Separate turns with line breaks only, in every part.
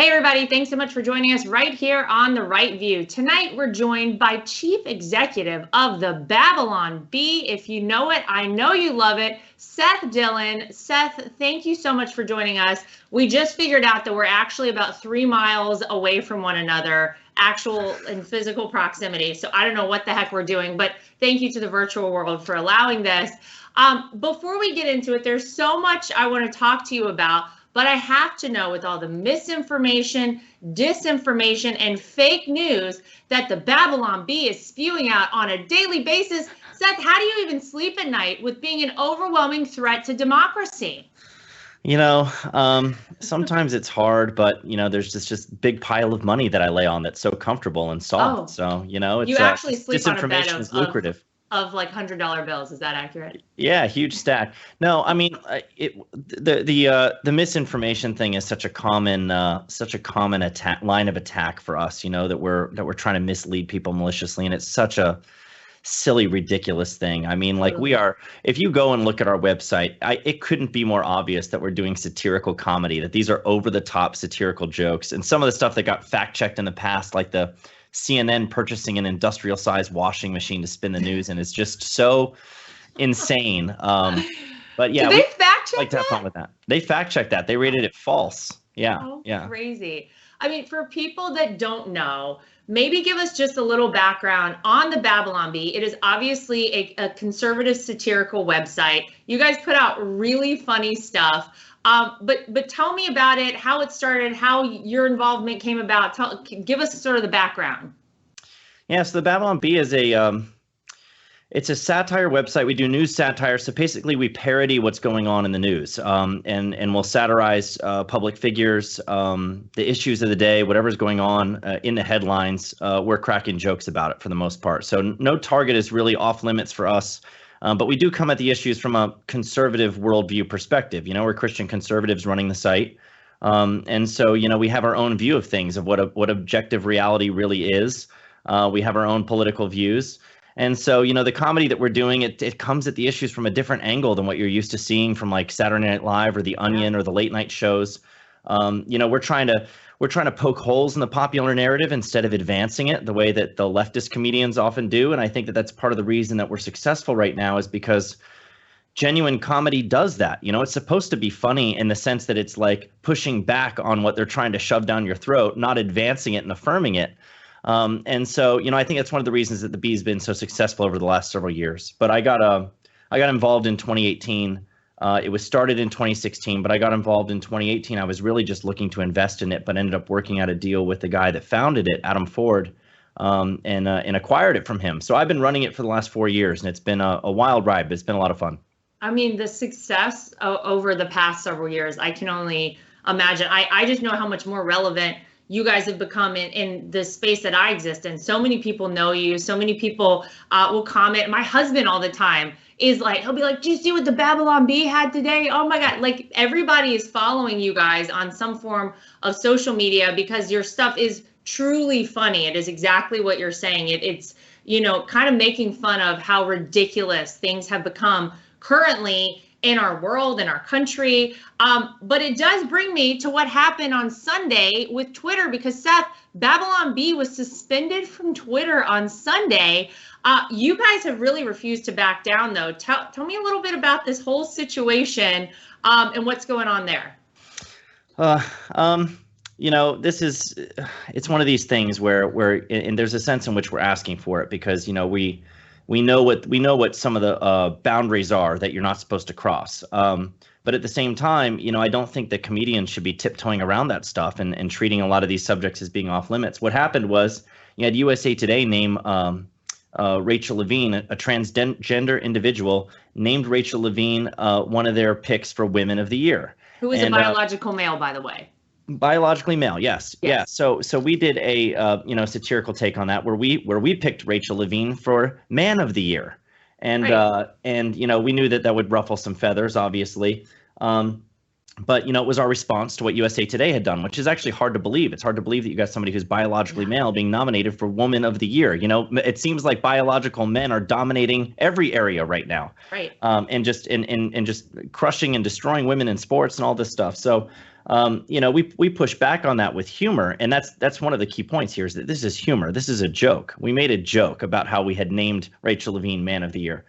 Hey everybody, thanks so much for joining us right here on The Right View. Tonight we're joined by Chief Executive of the Babylon Bee. If you know it, I know you love it, Seth Dillon. Seth, thank you so much for joining us. We just figured out that we're actually about 3 miles away from one another, actual and physical proximity. So I don't know what the heck we're doing, but thank you to the virtual world for allowing this. Before we get into it, there's so much I want to talk to you about. But I have to know, with all the misinformation, disinformation, and fake news that the Babylon Bee is spewing out on a daily basis, Seth, how do you even sleep at night with being an overwhelming threat to democracy?
Sometimes it's hard, but there's this just big pile of money that I lay on that's so comfortable and soft.
Oh,
So, it's
you actually sleep on a bed
disinformation is lucrative.
of like $100 bills. Is that accurate?
Yeah, huge stack. No, I mean, the misinformation thing is such a common attack line of attack for us. That we're trying to mislead people maliciously, and it's such a silly, ridiculous thing. I mean, like if you go and look at our website, it couldn't be more obvious that we're doing satirical comedy, that these are over the top satirical jokes, and some of the stuff that got fact checked in the past, like the CNN purchasing an industrial-sized washing machine to spin the news, and it's just so insane. But yeah,
did they fact check
like to have fun with that. They fact checked that. They rated it false. Yeah, yeah.
Crazy. I mean, for people that don't know, maybe give us just a little background on the Babylon Bee. It is obviously a conservative satirical website. You guys put out really funny stuff. But tell me about it, how it started, how your involvement came about. Give us sort of the background.
Yeah, so the Babylon Bee is it's a satire website. We do news satire. So basically we parody what's going on in the news, and we'll satirize public figures, the issues of the day, whatever's going on in the headlines. We're cracking jokes about it for the most part. So no target is really off limits for us. But we do come at the issues from a conservative worldview perspective. We're Christian conservatives running the site. And so, we have our own view of things, of what objective reality really is. We have our own political views. And so, the comedy that we're doing, it comes at the issues from a different angle than what you're used to seeing from like Saturday Night Live or The Onion or the late night shows. We're trying to poke holes in the popular narrative instead of advancing it the way that the leftist comedians often do. And I think that that's part of the reason that we're successful right now, is because genuine comedy does that. It's supposed to be funny in the sense that it's like pushing back on what they're trying to shove down your throat, not advancing it and affirming it. And so, I think that's one of the reasons that the Bee's been so successful over the last several years. But I got involved in 2018. It was started in 2016, but I got involved in 2018. I was really just looking to invest in it, but ended up working out a deal with the guy that founded it, Adam Ford, and acquired it from him. So I've been running it for the last 4 years, and it's been a wild ride, but it's been a lot of fun.
I mean, the success over the past several years, I can only imagine. I just know how much more relevant you guys have become in the space that I exist in. So many people know you. So many people will comment. My husband all the time is like, he'll be like, do you see what the Babylon Bee had today? Oh my God. Like, everybody is following you guys on some form of social media because your stuff is truly funny. It is exactly what you're saying. It's, kind of making fun of how ridiculous things have become currently in our world, in our country. But it does bring me to what happened on Sunday with Twitter, because Seth, Babylon Bee was suspended from Twitter on Sunday. You guys have really refused to back down, though. Tell me a little bit about this whole situation and what's going on there.
It's one of these things where and there's a sense in which we're asking for it, because, we know what some of the boundaries are that you're not supposed to cross. But at the same time, I don't think that comedians should be tiptoeing around that stuff and treating a lot of these subjects as being off limits. What happened was you had USA Today name Rachel Levine, a transgender individual, named Rachel Levine one of their picks for Women of the Year.
Who is a biological male, by the way.
Biologically male, yes. Yeah. So we did a satirical take on that where we picked Rachel Levine for Man of the Year, and
Right.
We knew that would ruffle some feathers, obviously. But it was our response to what USA Today had done, which is actually hard to believe. It's hard to believe that you got somebody who's biologically male being nominated for Woman of the Year. It seems like biological men are dominating every area right now.
Right.
And just crushing and destroying women in sports and all this stuff. So we push back on that with humor, and that's one of the key points here is that this is humor. This is a joke. We made a joke about how we had named Rachel Levine Man of the Year.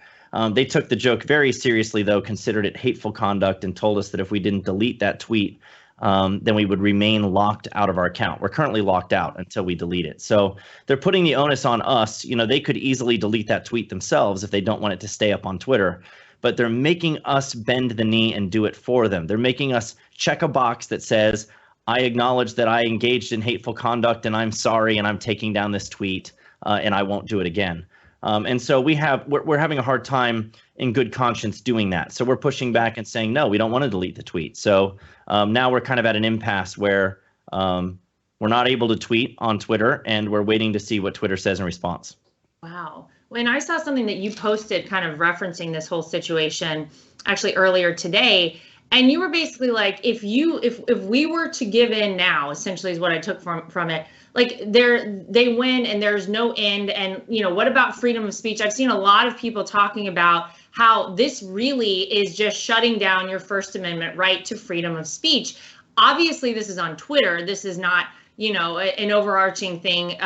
They took the joke very seriously, though, considered it hateful conduct, and told us that if we didn't delete that tweet, then we would remain locked out of our account. We're currently locked out until we delete it. So they're putting the onus on us. They could easily delete that tweet themselves if they don't want it to stay up on Twitter, but they're making us bend the knee and do it for them. They're making us check a box that says, I acknowledge that I engaged in hateful conduct and I'm sorry and I'm taking down this tweet and I won't do it again. And so we're having a hard time in good conscience doing that. So we're pushing back and saying, no, we don't want to delete the tweet. So now we're kind of at an impasse where we're not able to tweet on Twitter and we're waiting to see what Twitter says in response.
Wow. When I saw something that you posted kind of referencing this whole situation actually earlier today, and you were basically like, if we were to give in now, essentially is what I took from it, like they win and there's no end. And, what about freedom of speech? I've seen a lot of people talking about how this really is just shutting down your First Amendment right to freedom of speech. Obviously, this is on Twitter. This is not, an overarching thing,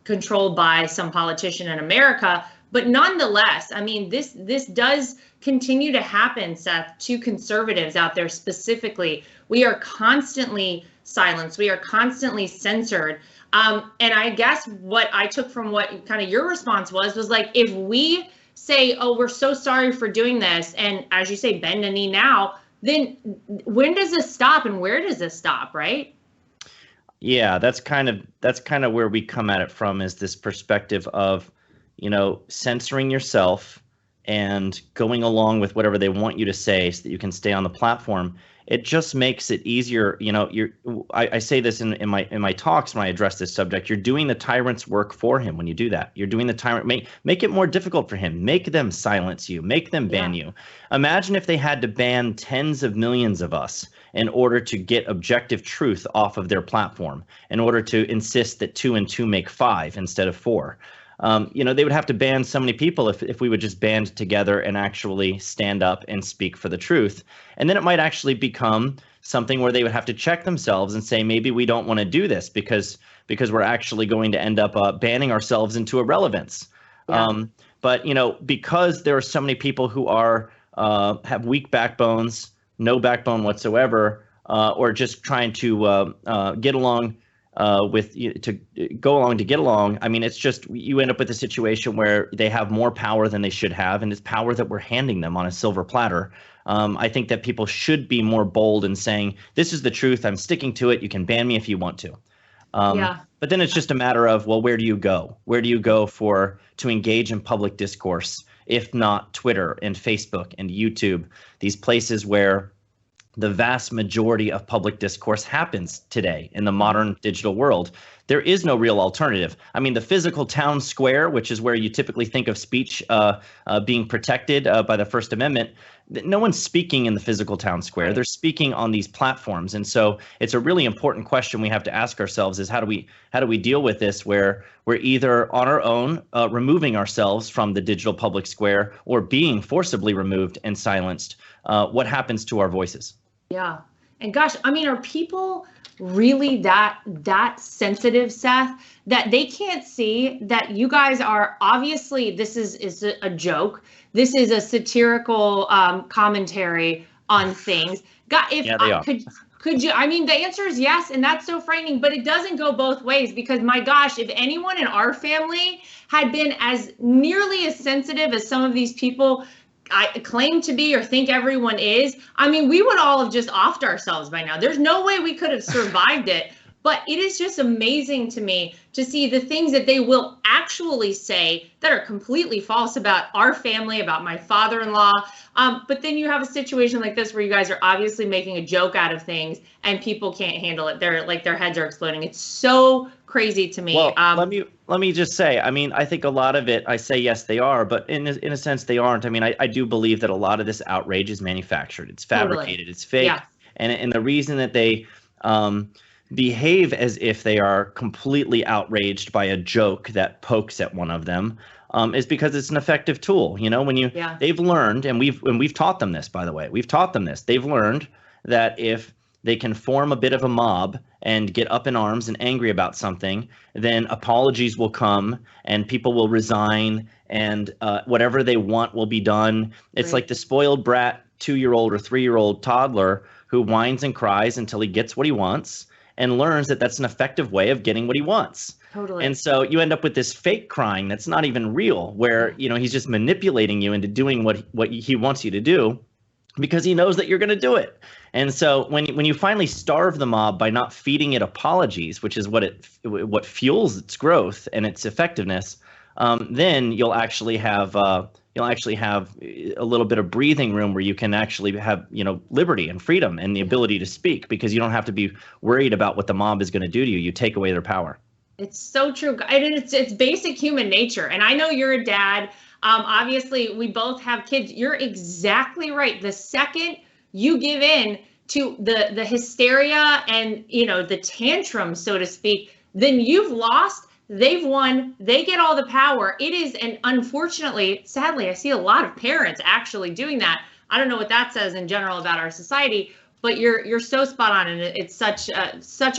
controlled by some politician in America. But nonetheless, I mean, this does continue to happen, Seth, to conservatives out there specifically. We are constantly silenced. We are constantly censored. And I guess what I took from what kind of your response was like, if we say, oh, we're so sorry for doing this, and as you say, bend a knee now, then when does this stop and where does this stop, right?
Yeah, that's kind of where we come at it from, is this perspective of, censoring yourself and going along with whatever they want you to say so that you can stay on the platform. It just makes it easier. I say this in my talks when I address this subject. You're doing the tyrant's work for him when you do that. You're doing the tyrant. Make it more difficult for him. Make them silence you. Make them ban you. Imagine if they had to ban tens of millions of us in order to get objective truth off of their platform, in order to insist that 2 and 2 make 5 instead of 4. They would have to ban so many people if we would just band together and actually stand up and speak for the truth. And then it might actually become something where they would have to check themselves and say, maybe we don't want to do this because we're actually going to end up banning ourselves into irrelevance. Yeah. But because there are so many people who have weak backbones, no backbone whatsoever, or just trying to get along to get along. I mean, it's just, you end up with a situation where they have more power than they should have, and it's power that we're handing them on a silver platter. I think that people should be more bold in saying, this is the truth, I'm sticking to it, you can ban me if you want to. But then it's just a matter of, well, where do you go? Where do you go to engage in public discourse, if not Twitter and Facebook and YouTube, these places where the vast majority of public discourse happens today in the modern digital world? There is no real alternative. I mean, the physical town square, which is where you typically think of speech being protected by the First Amendment, no one's speaking in the physical town square. Right. They're speaking on these platforms. And so it's a really important question we have to ask ourselves is, how do we deal with this, where we're either on our own removing ourselves from the digital public square, or being forcibly removed and silenced? What happens to our voices?
Yeah. And gosh, I mean, are people really that sensitive, Seth, that they can't see that you guys are, obviously this is a joke. This is a satirical commentary on things. God, if
yeah, they are.
Could you, I mean, the answer is yes, and that's so frightening, but it doesn't go both ways, because my gosh, if anyone in our family had been as nearly as sensitive as some of these people I claim to be or think everyone is, I mean, we would all have just offed ourselves by now. There's no way we could have survived it. But it is just amazing to me to see the things that they will actually say that are completely false about our family, about my father-in-law. But then you have a situation like this where you guys are obviously making a joke out of things and people can't handle it. They're like, their heads are exploding. It's so crazy to me.
Well, let me just say, I mean, I think a lot of it, I say yes, they are, but in a sense they aren't. I mean, I do believe that a lot of this outrage is manufactured. It's fabricated. Totally. It's fake. Yeah. And the reason that they behave as if they are completely outraged by a joke that pokes at one of them is because it's an effective tool. You know, when they've learned, and we've taught them this, by the way, we've taught them this. They've learned that if they can form a bit of a mob and get up in arms and angry about something, then apologies will come and people will resign and whatever they want will be done. It's
Right.
like the spoiled brat 2-year-old or 3-year-old toddler who whines and cries until he gets what he wants and learns that that's an effective way of getting what he wants.
Totally.
And so you end up with this fake crying that's not even real, where he's just manipulating you into doing what he wants you to do because he knows that you're going to do it. And so when you finally starve the mob by not feeding it apologies, which is what fuels its growth and its effectiveness, then you'll actually have a little bit of breathing room where you can actually have liberty and freedom and the ability to speak, because you don't have to be worried about what the mob is going to do to you. You take away their power.
It's so true. And it's basic human nature. And I know you're a dad. Obviously, we both have kids. You're exactly right. The second you give in to the hysteria and the tantrum, so to speak, then you've lost. They've won. They get all the power. It is, and unfortunately, sadly, I see a lot of parents actually doing that. I don't know what that says in general about our society, but you're so spot on, and it's such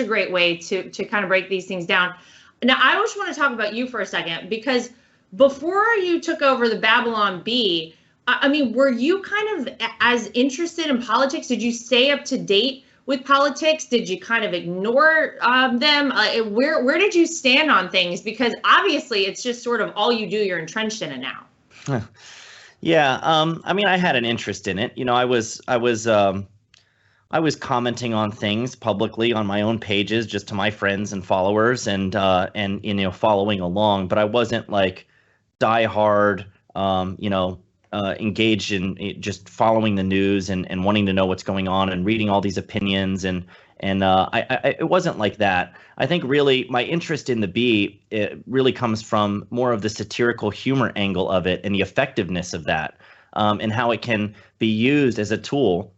a great way to kind of break these things down. Now, I just want to talk about you for a second, because before you took over the Babylon Bee, I mean, were you kind of as interested in politics? Did you stay up to date with politics? Did you kind of ignore them? Where did you stand on things? Because obviously, it's just sort of all you do. You're entrenched in it now.
Yeah, I mean, I had an interest in it. I was commenting on things publicly on my own pages, just to my friends and followers, and following along. But I wasn't like diehard, engaged in just following the news and wanting to know what's going on and reading all these opinions. And it wasn't like that. I think really my interest in the Bee, it really comes from more of the satirical humor angle of it and the effectiveness of that, and how it can be used as a tool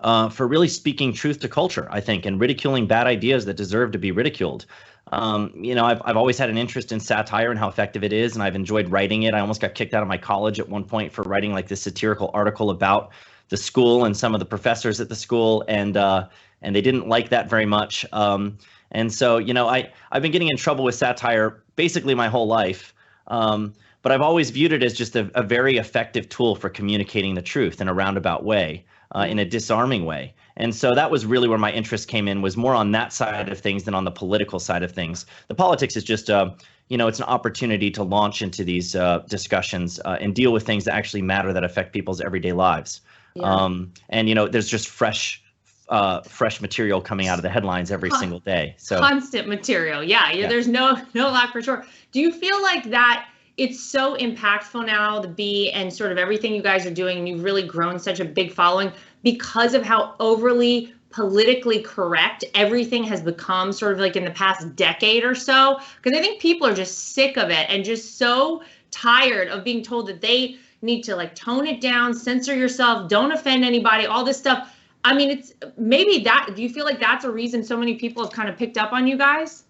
for really speaking truth to culture, I think, and ridiculing bad ideas that deserve to be ridiculed. I've always had an interest in satire and how effective it is, and I've enjoyed writing it. I almost got kicked out of my college at one point for writing like this satirical article about the school and some of the professors at the school, and they didn't like that very much. And so, I've been getting in trouble with satire basically my whole life. But I've always viewed it as just a very effective tool for communicating the truth in a roundabout way, in a disarming way. And so that was really where my interest came in, was more on that side of things than on the political side of things. The politics is just, it's an opportunity to launch into these discussions and deal with things that actually matter, that affect people's everyday lives. Yeah. There's just fresh material coming out of the headlines every single day. So
constant material. Yeah. There's no lack, for sure. Do you feel like that it's so impactful now, the Bee, and sort of everything you guys are doing, and you've really grown such a big following because of how overly politically correct everything has become, sort of like in the past decade or so? Because I think people are just sick of it and just so tired of being told that they need to like tone it down, censor yourself, don't offend anybody, all this stuff. I mean, it's maybe that, do you feel like that's a reason so many people have kind of picked up on you guys?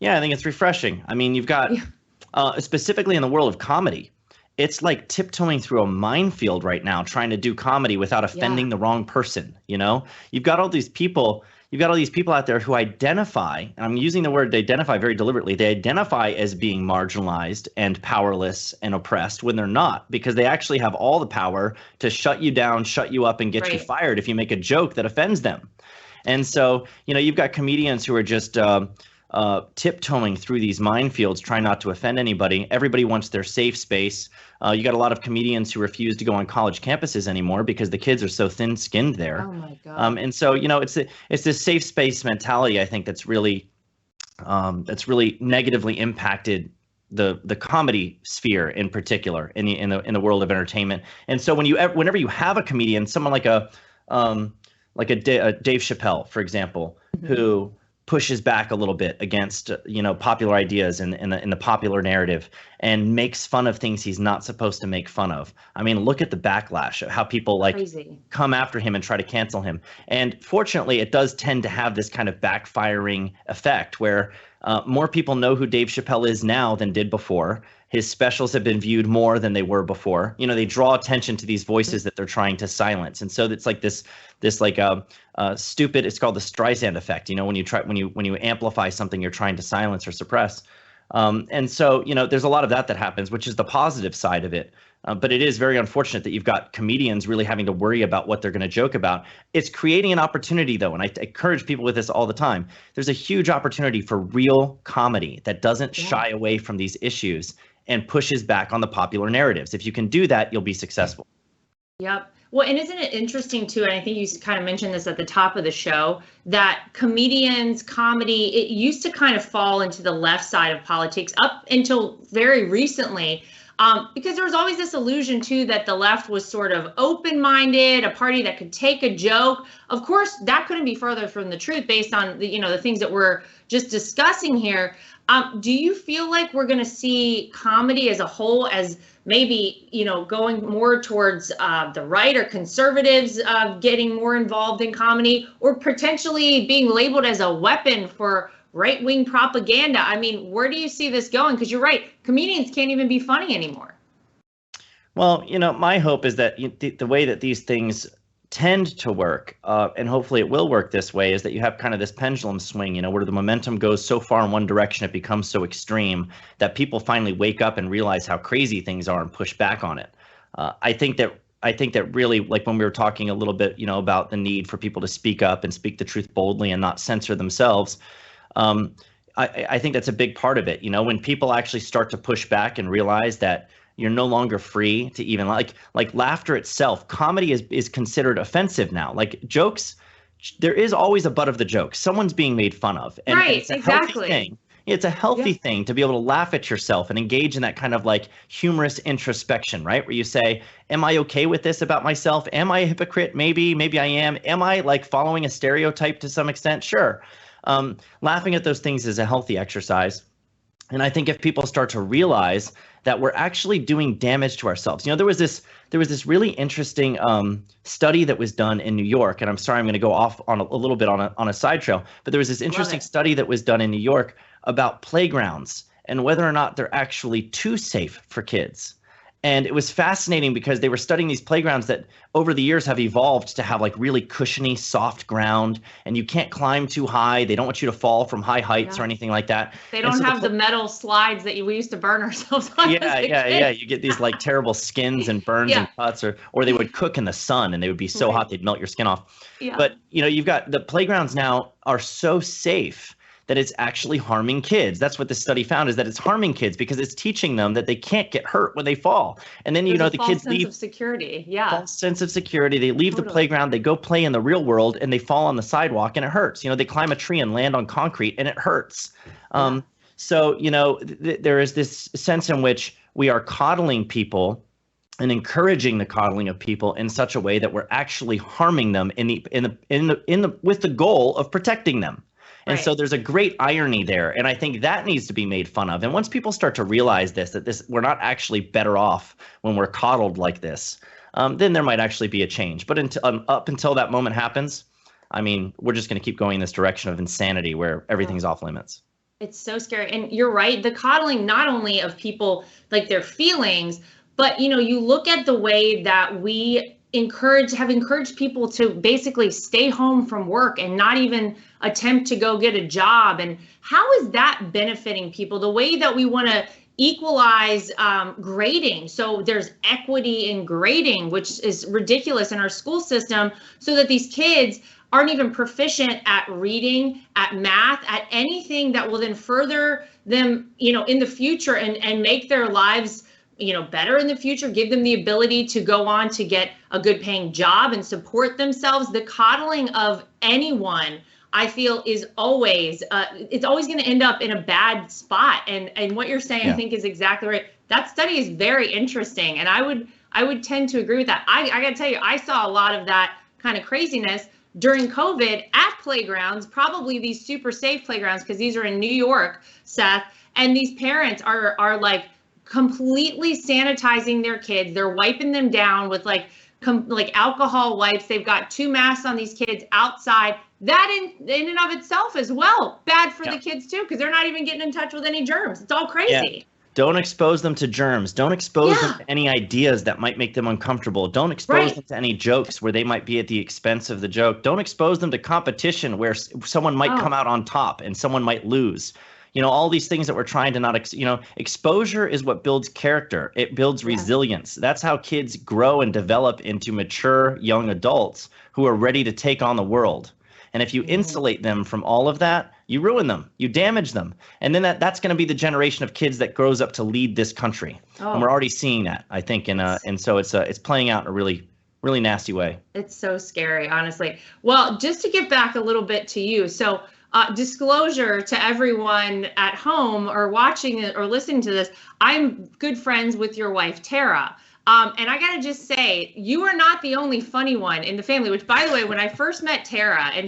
Yeah, I think it's refreshing. I mean, you've got, specifically in the world of comedy, it's like tiptoeing through a minefield right now, trying to do comedy without offending the wrong person. You've got all these people out there who identify, and I'm using the word identify very deliberately, they identify as being marginalized and powerless and oppressed when they're not, because they actually have all the power to shut you down, shut you up, and get you fired if you make a joke that offends them. And so, you've got comedians who are just tiptoeing through these minefields, trying not to offend anybody. Everybody wants their safe space. You got a lot of comedians who refuse to go on college campuses anymore because the kids are so thin-skinned there.
Oh my God.
And so, it's this safe space mentality, I think, that's really negatively impacted the comedy sphere in particular, in the world of entertainment. And so whenever you have a comedian, someone like a Dave Chappelle, for example, who pushes back a little bit against popular ideas in the popular narrative and makes fun of things he's not supposed to make fun of. I mean, look at the backlash of how people come after him and try to cancel him. And fortunately, it does tend to have this kind of backfiring effect where More people know who Dave Chappelle is now than did before. His specials have been viewed more than they were before. They draw attention to these voices that they're trying to silence, and so it's like this like stupid. It's called the Streisand effect. When you amplify something you're trying to silence or suppress. And so there's a lot of that happens, which is the positive side of it. But it is very unfortunate that you've got comedians really having to worry about what they're going to joke about. It's creating an opportunity, though, and I encourage people with this all the time. There's a huge opportunity for real comedy that doesn't shy away from these issues and pushes back on the popular narratives. If you can do that, you'll be successful.
Yep. Well, and isn't it interesting too, and I think you kind of mentioned this at the top of the show, that comedians, comedy, it used to kind of fall into the left side of politics up until very recently. Because there was always this illusion too that the left was sort of open-minded, a party that could take a joke. Of course, that couldn't be further from the truth based on the things that we're just discussing here. Do you feel like we're going to see comedy as a whole as maybe going more towards the right or conservatives getting more involved in comedy, or potentially being labeled as a weapon for right-wing propaganda? I mean, where do you see this going? Because you're right, comedians can't even be funny anymore.
Well, my hope is that the way that these things tend to work, and hopefully it will work this way, is that you have kind of this pendulum swing, where the momentum goes so far in one direction, it becomes so extreme that people finally wake up and realize how crazy things are and push back on it. I think that really, like when we were talking a little bit, about the need for people to speak up and speak the truth boldly and not censor themselves. I think that's a big part of it. When people actually start to push back and realize that you're no longer free to even like laughter itself. Comedy is considered offensive now. Like jokes, there is always a butt of the joke. Someone's being made fun of. And it's a healthy thing. It's a healthy thing to be able to laugh at yourself and engage in that kind of like humorous introspection, right? Where you say, am I okay with this about myself? Am I a hypocrite? Maybe I am. Am I like following a stereotype to some extent? Sure. Laughing at those things is a healthy exercise. And I think if people start to realize that we're actually doing damage to ourselves. There was this really interesting study that was done in New York, and I'm sorry, I'm going to go off on a little bit on a side trail, but there was this interesting study that was done in New York about playgrounds and whether or not they're actually too safe for kids. And it was fascinating because they were studying these playgrounds that over the years have evolved to have like really cushiony, soft ground, and you can't climb too high. They don't want you to fall from high heights or anything like that.
They don't have the metal slides that we used to burn ourselves on.
Yeah. You get these like terrible skins and burns and cuts, or they would cook in the sun and they would be so hot they'd melt your skin off. Yeah. But you've got the playgrounds now are so safe that it's actually harming kids. That's what the study found, is that it's harming kids because it's teaching them that they can't get hurt when they fall. And then, the kids leave.
False sense of security. Yeah.
False sense of security. They leave the playground, they go play in the real world, and they fall on the sidewalk and it hurts. They climb a tree and land on concrete and it hurts. So, there is this sense in which we are coddling people and encouraging the coddling of people in such a way that we're actually harming them with the goal of protecting them. And so there's a great irony there. And I think that needs to be made fun of. And once people start to realize that we're not actually better off when we're coddled like this, then there might actually be a change. But up until that moment happens, I mean, we're just going to keep going in this direction of insanity where everything's off limits.
It's so scary. And you're right. The coddling not only of people, like their feelings, but, you look at the way that we have encouraged people to basically stay home from work and not even attempt to go get a job. And how is that benefiting people? The way that we want to equalize grading. So there's equity in grading, which is ridiculous in our school system, so that these kids aren't even proficient at reading, at math, at anything that will then further them, in the future and make their lives better in the future, give them the ability to go on to get a good paying job and support themselves. The coddling of anyone, I feel, is always, it's always going to end up in a bad spot. And what you're saying, I think, is exactly right. That study is very interesting. And I would tend to agree with that. I got to tell you, I saw a lot of that kind of craziness during COVID at playgrounds, probably these super safe playgrounds, because these are in New York, Seth, and these parents are like, completely sanitizing their kids. They're wiping them down with like alcohol wipes. They've got 2 masks on these kids outside. that in and of itself as well, bad for the kids too, because they're not even getting in touch with any germs. It's all crazy.
Yeah. Don't expose them to germs. Don't expose them to any ideas that might make them uncomfortable. Don't expose them to any jokes where they might be at the expense of the joke. Don't expose them to competition where someone might come out on top and someone might lose. You know, all these things that we're trying to not, exposure is what builds character. It builds resilience. That's how kids grow and develop into mature young adults who are ready to take on the world. And if you insulate them from all of that, you ruin them, you damage them. And then that's going to be the generation of kids that grows up to lead this country. And we're already seeing that, I think. And so it's playing out in a really, really nasty way.
It's so scary, honestly. Well, just to get back a little bit to you. So disclosure to everyone at home or watching it or listening to this, I'm good friends with your wife, Tara. And I got to just say, you are not the only funny one in the family, which, by the way, when I first met Tara and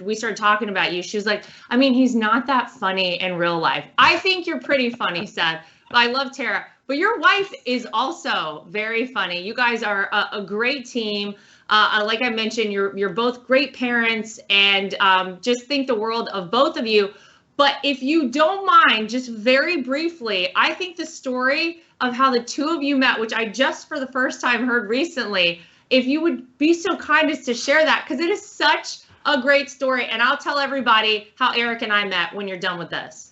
we started talking about you, she was like, I mean, he's not that funny in real life. I think you're pretty funny, Seth. I love Tara. But your wife is also very funny. You guys are a great team. Like I mentioned, you're both great parents, and just think the world of both of you. But if you don't mind, just very briefly, I think the story of how the two of you met, which I just for the first time heard recently, if you would be so kind as to share that, because it is such a great story. And I'll tell everybody how Eric and I met when you're done with this.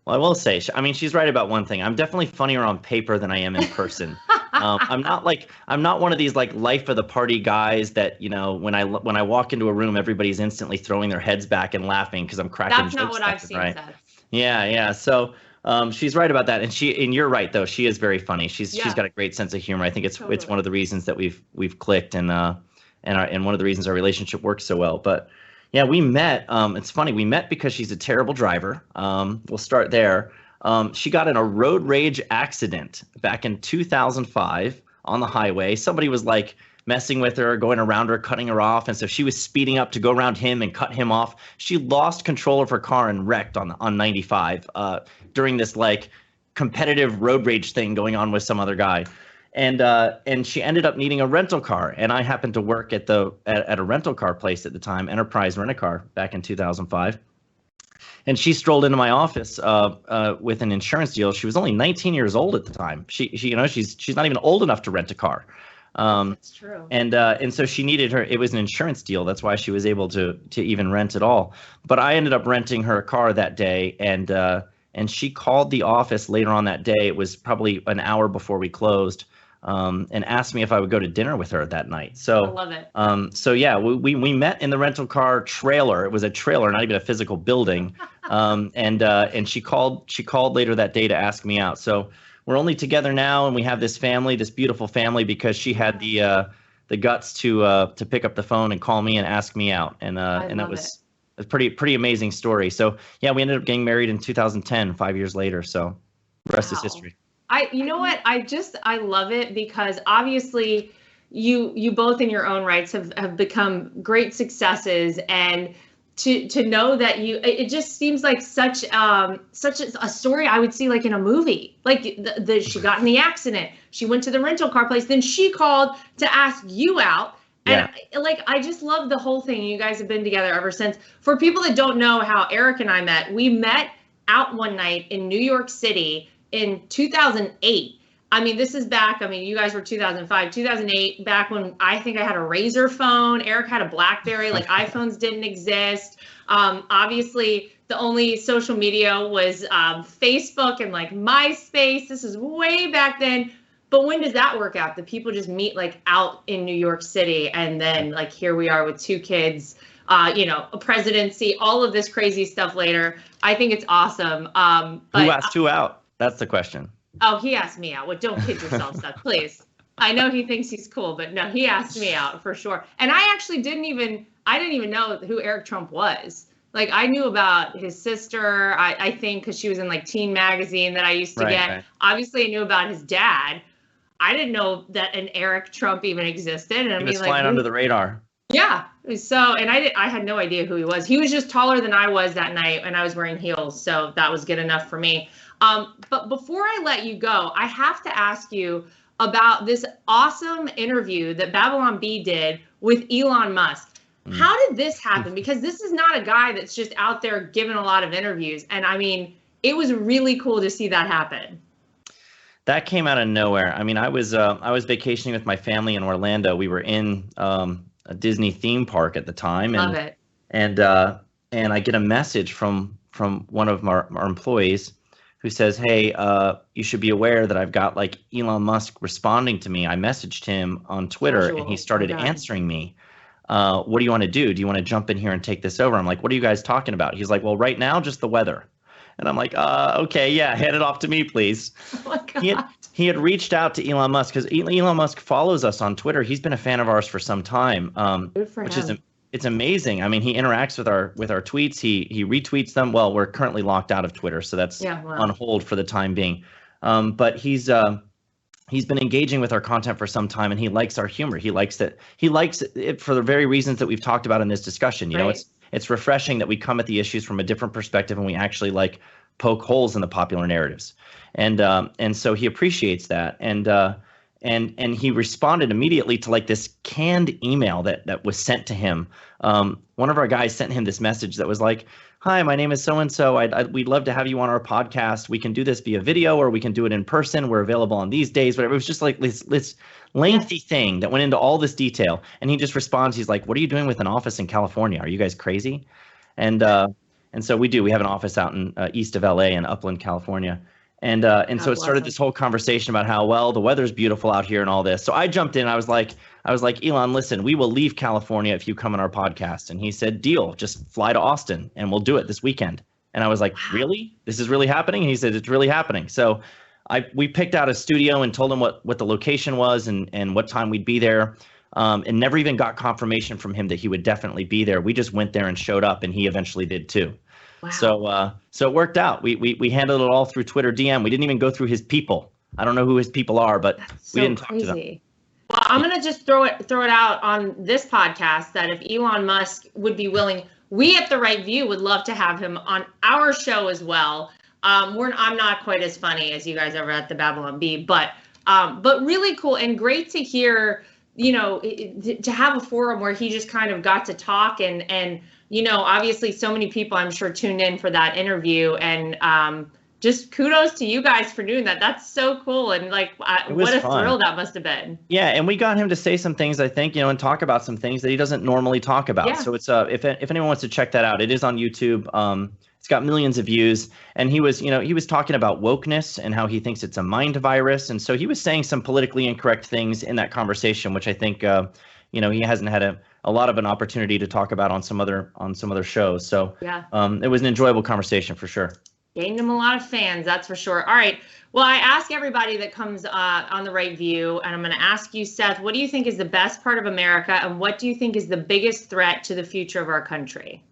Well, I will say, I mean, she's right about one thing. I'm definitely funnier on paper than I am in person. I'm not one of these like life of the party guys that, you know, when I walk into a room, everybody's instantly throwing their heads back and laughing because I'm cracking jokes.
That's not what I've seen,
right?
Seth.
Yeah. So she's right about that, and you're right though. She is very funny. She's got a great sense of humor. I think it's one of the reasons that we've clicked and one of the reasons our relationship works so well. But yeah, we met. It's funny. We met because she's a terrible driver. We'll start there. She got in a road rage accident back in 2005 on the highway. Somebody was like messing with her, going around her, cutting her off. And so she was speeding up to go around him and cut him off. She lost control of her car and wrecked on 95 during this like competitive road rage thing going on with some other guy. And she ended up needing a rental car. And I happened to work at a rental car place at the time, Enterprise Rent-A-Car, back in 2005. And she strolled into my office with an insurance deal. She was only 19 years old at the time. She's not even old enough to rent a car.
That's true.
And so she needed her. It was an insurance deal. That's why she was able to even rent at all. But I ended up renting her a car that day, and she called the office later on that day. It was probably an hour before we closed. And asked me if I would go to dinner with her that night. So
I love it.
So yeah, we met in the rental car trailer. It was a trailer, not even a physical building. And she called later that day to ask me out. So we're only together now, and we have this family, this beautiful family, because she had the guts to pick up the phone and call me and ask me out. And that was a pretty amazing story. So yeah, we ended up getting married in 2010, 5 years later. So the rest is history.
You know what? I love it because obviously you both in your own rights have become great successes, and to know that it just seems like such a story I would see like in a movie. Like she got in the accident, she went to the rental car place, then she called to ask you out. And I just love the whole thing. You guys have been together ever since. For people that don't know how Eric and I met, we met out one night in New York City in 2008. I mean, this is back, you guys were 2005, 2008, back when I think I had a Razor phone. Eric had a BlackBerry, like iPhones didn't exist. Obviously, the only social media was Facebook and like MySpace. This is way back then. But when does that work out? The people just meet like out in New York City, and then like here we are with two kids, a presidency, all of this crazy stuff later. I think it's awesome. But
who asked who out? That's the question.
Oh, he asked me out. Well, don't kid yourself, Seth, please. I know he thinks he's cool, but no, he asked me out for sure. And I actually didn't even know who Eric Trump was. Like, I knew about his sister, I think, because she was in like Teen Magazine that I used to get. Right. Obviously, I knew about his dad. I didn't know that an Eric Trump even existed. And
he was flying under the radar.
Yeah. So, and I had no idea who he was. He was just taller than I was that night, and I was wearing heels. So that was good enough for me. But before I let you go, I have to ask you about this awesome interview that Babylon Bee did with Elon Musk. How did this happen? Because this is not a guy that's just out there giving a lot of interviews. And I mean, it was really cool to see that happen.
That came out of nowhere. I mean, I was vacationing with my family in Orlando. We were in a Disney theme park at the time,
Love it.
And I get a message from one of our employees who says, "Hey, you should be aware that I've got like Elon Musk responding to me. I messaged him on Twitter, and he started answering me. What do you want to do? Do you want to jump in here and take this over?" I'm like, "What are you guys talking about?" He's like, "Well, right now, just the weather." And I'm like, okay, yeah, hand it off to me, please.
Oh my God.
He had reached out to Elon Musk because Elon Musk follows us on Twitter. He's been a fan of ours for some time,
Good for him.
It's amazing. I mean, he interacts with our tweets. He retweets them. Well, we're currently locked out of Twitter, so that's on hold for the time being. But he's been engaging with our content for some time, and he likes our humor. He likes it for the very reasons that we've talked about in this discussion. You know, it's refreshing that we come at the issues from a different perspective, and we actually like poke holes in the popular narratives. And so he appreciates that. And he responded immediately to like this canned email that was sent to him. One of our guys sent him this message that was like, "Hi, my name is so-and-so. We'd love to have you on our podcast. We can do this via video, or we can do it in person. We're available on these days." Whatever. It was just like this lengthy thing that went into all this detail. And he just responds. He's like, "What are you doing with an office in California? Are you guys crazy?" And so we do. We have an office out in east of LA in Upland, California. And so it started this whole conversation about how, well, the weather's beautiful out here and all this. So I jumped in. I was like, "Elon, listen, we will leave California if you come on our podcast." And he said, "Deal, just fly to Austin and we'll do it this weekend." And I was like, "Really? This is really happening?" And he said, "It's really happening." So we picked out a studio and told him what the location was and what time we'd be there. And never even got confirmation from him that he would definitely be there. We just went there and showed up, and he eventually did too. Wow. So it worked out. We handled it all through Twitter DM. We didn't even go through his people. I don't know who his people are, but we didn't talk to them.
Well, I'm gonna just throw it out on this podcast that if Elon Musk would be willing, we at The Right View would love to have him on our show as well. I'm not quite as funny as you guys over at the Babylon Bee, but really cool and great to hear. You know, to have a forum where he just kind of got to talk and you know, obviously so many people I'm sure tuned in for that interview, and just kudos to you guys for doing that. That's so cool. And like, what a thrill that must have been.
Yeah. And we got him to say some things, I think, you know, and talk about some things that he doesn't normally talk about. Yeah. So it's if anyone wants to check that out, it is on YouTube. It's got millions of views, and he was talking about wokeness and how he thinks it's a mind virus. And so he was saying some politically incorrect things in that conversation, which I think, you know, he hasn't had a lot of an opportunity to talk about on some other shows. So it was an enjoyable conversation for sure.
Gained him a lot of fans, that's for sure. All right. Well, I ask everybody that comes on The Right View, and I'm going to ask you, Seth, what do you think is the best part of America, and what do you think is the biggest threat to the future of our country?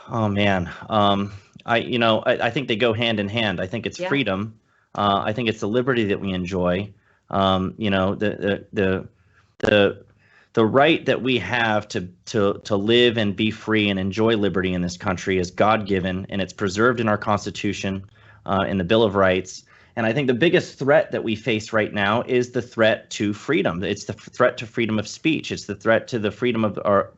Oh man, I think they go hand in hand. I think it's freedom. I think it's the liberty that we enjoy. You know, the right that we have to live and be free and enjoy liberty in this country is God-given, and it's preserved in our Constitution, in the Bill of Rights. And I think the biggest threat that we face right now is the threat to freedom. It's the threat to freedom of speech. It's the threat to the freedom of our,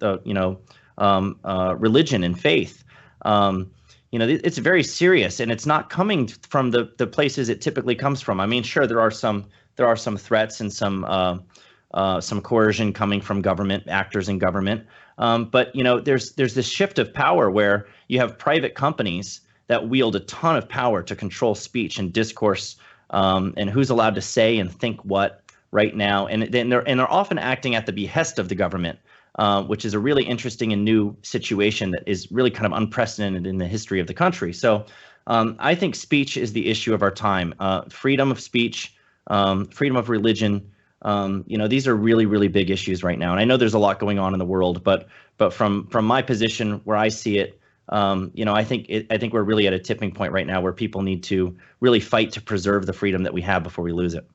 religion and faith. You know, it's very serious, and it's not coming from the places it typically comes from. I mean, sure, there are some threats and some coercion coming from government actors in government, but you know, there's this shift of power where you have private companies that wield a ton of power to control speech and discourse, and who's allowed to say and think what right now, and they're often acting at the behest of the government. Which is a really interesting and new situation that is really kind of unprecedented in the history of the country. So I think speech is the issue of our time. Freedom of speech, freedom of religion. You know, these are really, really big issues right now. And I know there's a lot going on in the world, but from my position where I see it, you know, I think we're really at a tipping point right now where people need to really fight to preserve the freedom that we have before we lose it.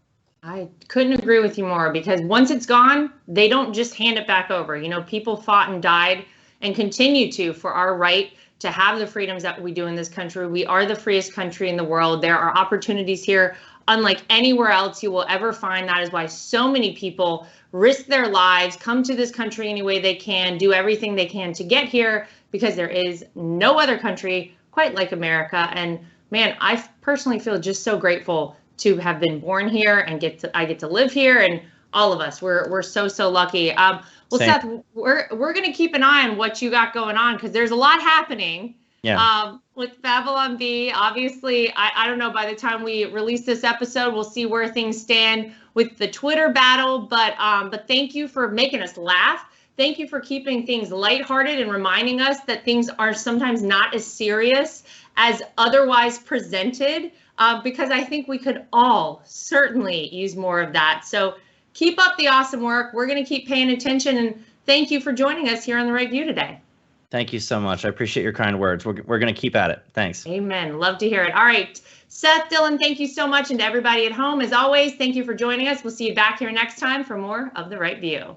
I couldn't agree with you more, because once it's gone, they don't just hand it back over. You know, people fought and died and continue to for our right to have the freedoms that we do in this country. We are the freest country in the world. There are opportunities here unlike anywhere else you will ever find. That is why so many people risk their lives, come to this country any way they can, do everything they can to get here, because there is no other country quite like America. And man, I personally feel just so grateful to have been born here and I get to live here, and all of us, we're so lucky. Well,
Same.
Seth, we're going to keep an eye on what you got going on, because there's a lot happening.
Yeah.
With Babylon Bee. Obviously, I don't know, by the time we release this episode, we'll see where things stand with the Twitter battle. But thank you for making us laugh. Thank you for keeping things lighthearted and reminding us that things are sometimes not as serious as otherwise presented, because I think we could all certainly use more of that. So keep up the awesome work. We're going to keep paying attention, and thank you for joining us here on The Right View today.
Thank you so much. I appreciate your kind words. We're going to keep at it. Thanks.
Amen. Love to hear it. All right. Seth Dillon, thank you so much. And to everybody at home, as always, thank you for joining us. We'll see you back here next time for more of The Right View.